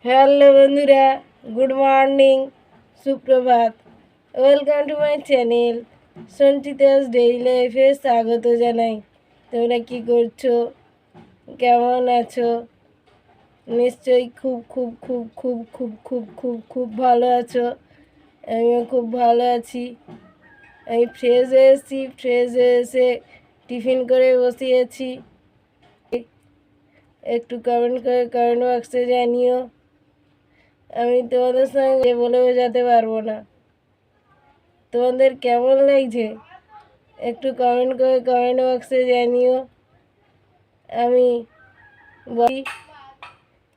Hello বন্ধুরা, good morning, সুপ্রভাত। Welcome to my channel Sanchita's daily লাইফে স্বাগত জানাই। তোমরা কি করছো, কেমন আছো? নিশ্চয়ই খুব খুব খুব খুব খুব খুব খুব খুব ভালো আছো। আমিও খুব ভালো আছি। আমি ফ্রেশ হয়েছি, ফ্রেশ হয়ে এসে টিফিন করে বসিয়েছি। একটু কমেন্ট করে কমেন্ট বক্সে জানিও। আমি তোমাদের সঙ্গে বলে বোঝাতে পারবো না। তোমাদের কেমন লাগছে একটু কমেন্ট করে কমেন্ট বক্সে জানিও। আমি বলি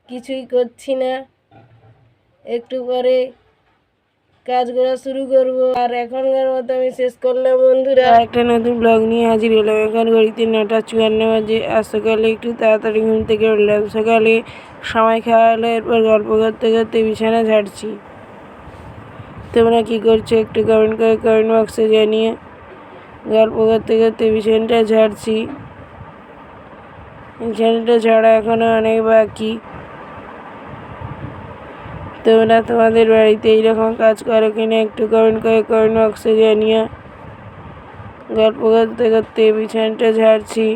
কিছুই করছি না, একটু পরে কাজ করা শুরু করবো। আর এখনকার মতো আমি শেষ করলাম বন্ধুরা। একটা নতুন ব্লগ নিয়ে হাজির হলাম। এখন ঘড়িতে 9:54 বাজে। আর সকালে একটু তাড়াতাড়ি ঘুম থেকে উঠলাম। সকালে সময় খাওয়া হলো, এরপর গল্প করতে করতে বিছানা ঝাড়ছি। তোমরা কি করছো একটু কমেন্ট করে কমেন্ট বক্সে জানিয়ে। গল্প করতে করতে বিছানাটা ঝাড়ছি। বিছানাটা ঝাড়া এখনো অনেক বাকি। তোমরা তোমাদের বাড়িতে এইরকম কাজ করো কিনা একটু কমেন্ট করে কমেন্ট বক্সে জানিয়ে। গল্প করতে করতে বিছানাটা ঝাড়ছি।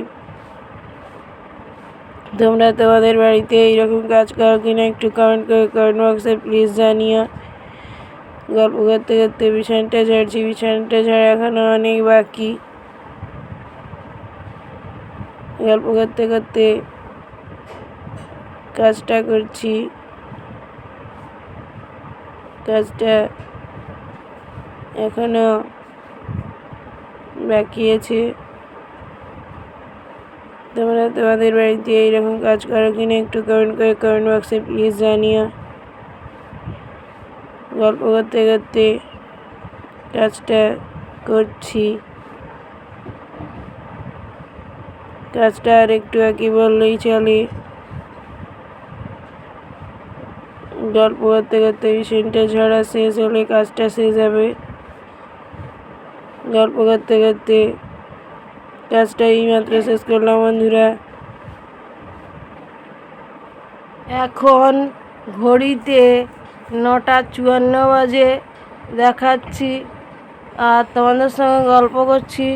তোমরা তোমাদের বাড়িতে এইরকম কাজ করো কিনা একটু কমেন্ট করে কমেন্ট বক্সে প্লিজ জানিও। গল্প করতে করতে বিছানাটা ঝাড়ছি। বিছানাটা ঝাড়া এখনো অনেক বাকি। গল্প করতে করতে কাজটা করছি। কাজটা এখনো বাকি আছে। তোমরা তোমাদের বাড়িতে এইরকম কাজ করো কিনা একটু কমেন্ট করে কমেন্ট বক্সে প্লিজ জানিও। গল্প করতে করতে কাজটা করছি। কাজটা আর একটু বাকি বললেই চলে। গল্প করতে করতে বিছানাটা ঝাড়া শেষ হলে কাজটা শেষ হবে। গল্প করতে করতে কাজটা এইমাত্র শেষ করলাম বন্ধুরা। এখন ঘড়িতে 9:54 বাজে দেখাচ্ছি, আর তোমাদের সঙ্গে গল্প করছি।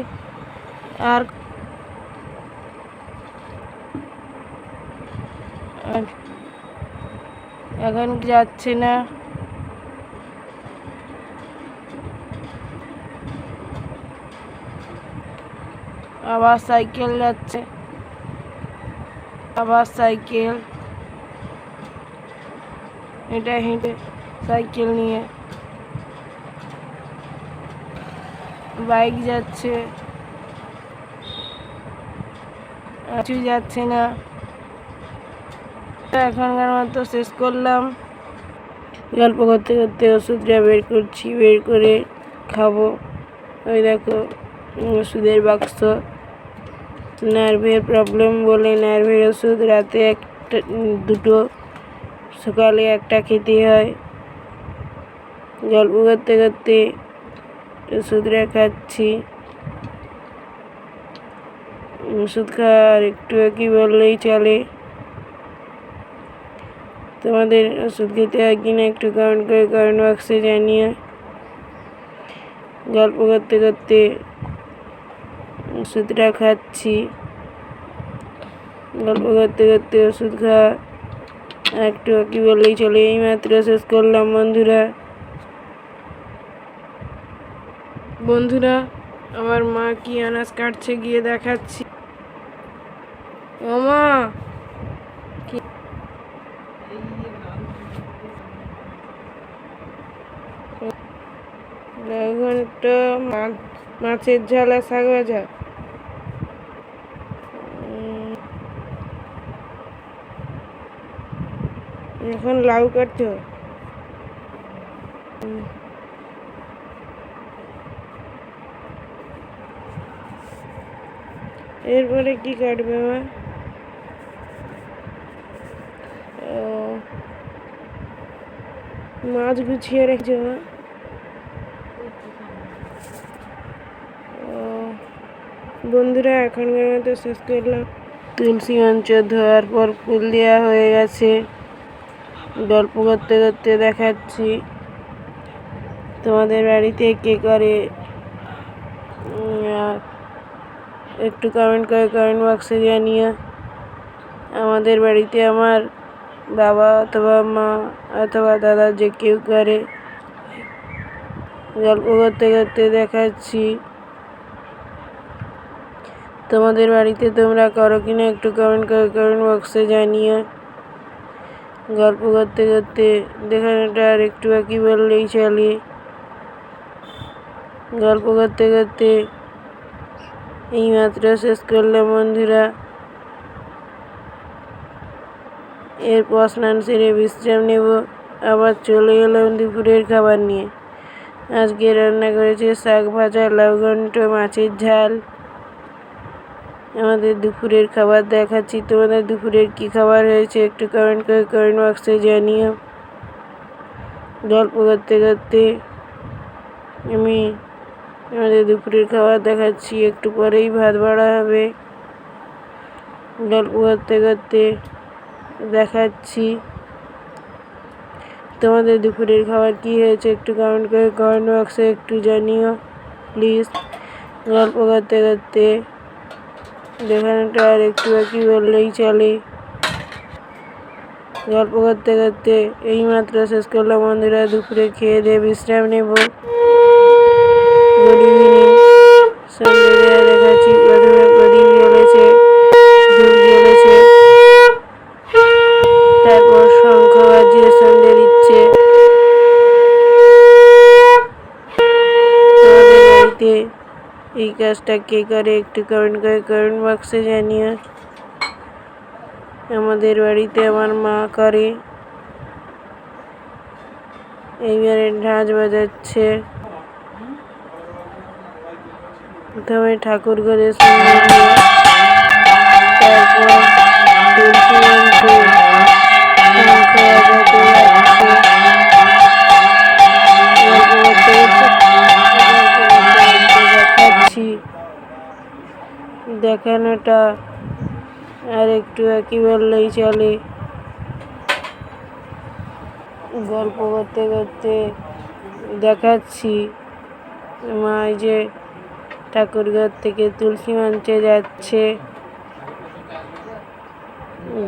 আর এখন যাচ্ছে না। আবার সাইকেল যাচ্ছে, আবার সাইকেল, এটা হেঁটে সাইকেল নিয়ে বাইক যাচ্ছে, কিছুই যাচ্ছে না। এখনকার মতো শেষ করলাম। গল্প করতে করতে ওষুধটা বের করছি, বের করে খাবো। ওই দেখো ওষুধের বাক্স। নার্ভের প্রবলেম বলে নার্ভের ওষুধ রাতে একটা দুটো, সকালে একটা খেতে হয়। গল্প করতে করতে ওষুধটা খাচ্ছি। ওষুধ খাওয়ার একটু কি বললেই চলে। তোমাদের ওষুধ খেতে হয় কিনা একটু কমেন্ট করে কমেন্ট বক্সে জানিয়ে। গল্প করতে করতে ওষুধটা খাচ্ছি। গল্প করতে করতে ওষুধ খাওয়া একটু কি বললেই চলে। এইমাত্র শেষ করলাম বন্ধুরা। বন্ধুরা, আমার মা কি আনাজ কাটছে গিয়ে দেখাচ্ছি। ও মা, এখন একটা মাছের ঝাল আর শাক ভাজা। এখন লাউ কাটছো। এরপরে কি কাটবে মা? মাছ গুছিয়ে রেখেছো মা? বন্ধুরা, এখনকার মতো শেষ করলাম। তুলসী মঞ্চ ধোয়ার পর ফুল দেওয়া হয়ে গেছে। গল্প করতে করতে দেখাচ্ছি তোমাদের বাড়িতে কে করে। একটু কমেন্ট করে কমেন্ট বক্সে জানিও। আমাদের বাড়িতে আমার বাবা অথবা মা অথবা দাদা যে কেউ করে। গল্প করতে করতে দেখাচ্ছি তোমাদের বাড়িতে তোমরা করো কিনা একটু কমেন্ট করে কমেন্ট বক্সে জানিও। গল্প করতে করতে দেখানোটা আর একটু বাকি বললেই চলে। গল্প করতে করতে এইমাত্র শেষ করলাম বন্ধুরা। এরপর স্নান সেরে বিশ্রাম নেব। আবার চলে এলাম দুপুরের খাবার নিয়ে। আজকে রান্না করেছে শাক ভাজা, লাউ ঘন্ট, মাছের ঝাল। আমাদের দুপুরের খাবার দেখাচ্ছি। তোমাদের দুপুরের কি খাবার হয়েছে একটু কমেন্ট করে কমেন্ট বক্সে জানিও। গল্প করতে করতে আমি আমাদের দুপুরের খাবার দেখাচ্ছি। একটু পরেই ভাত বাড়া হবে। গল্প করতে করতে দেখাচ্ছি তোমাদের দুপুরের খাবার কি হয়েছে একটু কমেন্ট করে কমেন্ট বক্সে একটু জানিও প্লিজ। গল্প করতে করতে দেখানোটা আর একটু বাকি বললেই চলে। গল্প করতে করতে এইমাত্র শেষ করলাম বন্ধুরা। দুপুরে খেয়ে দিয়ে বিশ্রাম নেব। Good evening. সন্ধ্যে দেখাচ্ছি। প্রথমে প্রদীপ জ্বলেছে, ধূপ জ্বলেছে, তারপর শঙ্খ বাজিয়ে সন্ধ্যে দিচ্ছে। তোমাদের বাড়িতে এই কাজটা কে করে একটু কমেন্ট করে কমেন্ট বক্সে জানিও। আমাদের বাড়িতে আমার মা করে। এইবারে ঢাক বাজাচ্ছে। প্রথমে ঠাকুর ঘরে সন্ধ্যে দিয়ে তারপর তুলসী মঞ্চে শঙ্খ বাজাতে যাচ্ছে। দেখাচ্ছি দেখানোটা আর একটু একই বললেই চলে। গল্প করতে করতে দেখাচ্ছি মা যে ঠাকুরঘর থেকে তুলসী মঞ্চে যাচ্ছে।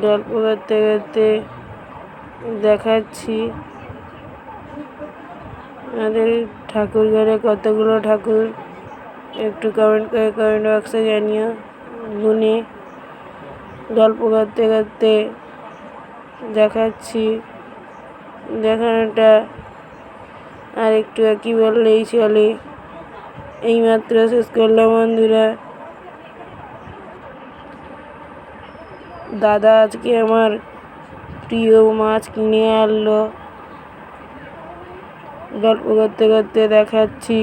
গল্প করতে করতে দেখাচ্ছি আমাদের ঠাকুর ঘরে কতগুলো ঠাকুর একটু কমেন্ট করে কমেন্ট বক্সে জানিও গুনে। গল্প করতে করতে দেখাচ্ছি দেখানোটা আর একটু একই বললেই চলে। এইমাত্র শেষ করলাম বন্ধুরা। দাদা আজকে আমার প্রিয় মাছ কিনে আনলো। গল্প করতে করতে দেখাচ্ছি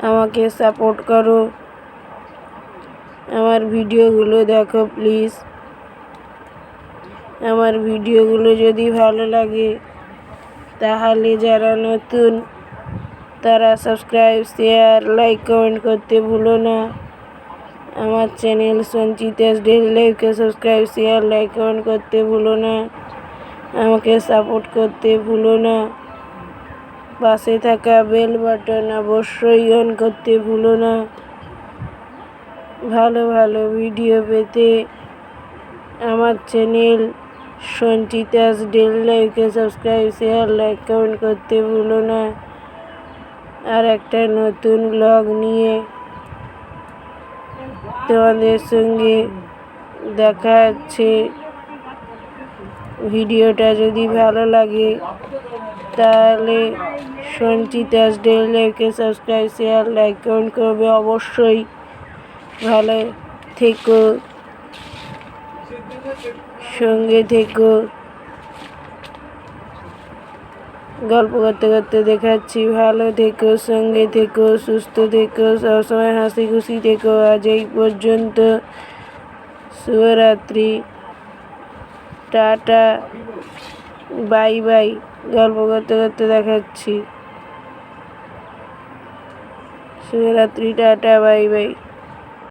আমাকে সাপোর্ট করো, আমার ভিডিওগুলো দেখো প্লিজ। আমার ভিডিওগুলো যদি ভালো লাগে তাহলে যারা নতুন তারা সাবস্ক্রাইব, শেয়ার, লাইক, কমেন্ট করতে ভুলো না। আমার চ্যানেল সঞ্চিতাস ডেইলি লাইফকে সাবস্ক্রাইব, শেয়ার, লাইক, কমেন্ট করতে ভুলো না। আমাকে সাপোর্ট করতে ভুলো না। পাশে থাকা বেল বাটন অবশ্যই অন করতে ভুলো না। ভালো ভালো ভিডিও পেতে আমার চ্যানেল সঞ্চিতাস ডেইলি লাইফকে সাবস্ক্রাইব, শেয়ার, লাইক, কমেন্ট করতে ভুলো না। আর একটা নতুন ব্লগ নিয়ে তোমাদের সঙ্গে দেখা হচ্ছে। ভিডিওটা যদি ভালো লাগে তাহলে সঞ্চিতাস ডেইলি লাইফকে সাবস্ক্রাইব, শেয়ার, লাইক, কমেন্ট করবে অবশ্যই। ভালো থেকো, সঙ্গে থেকো। গল্প করতে করতে দেখাচ্ছি ভালো থেকো, সঙ্গে থেকো, সুস্থ থেকো, সবসময় হাসি খুশি থেকো। আজ এই পর্যন্ত। শুভরাত্রি, টাটা, বাই বাই। গল্প করতে করতে দেখাচ্ছি। শুভরাত্রি, টাটা, বাই বাই।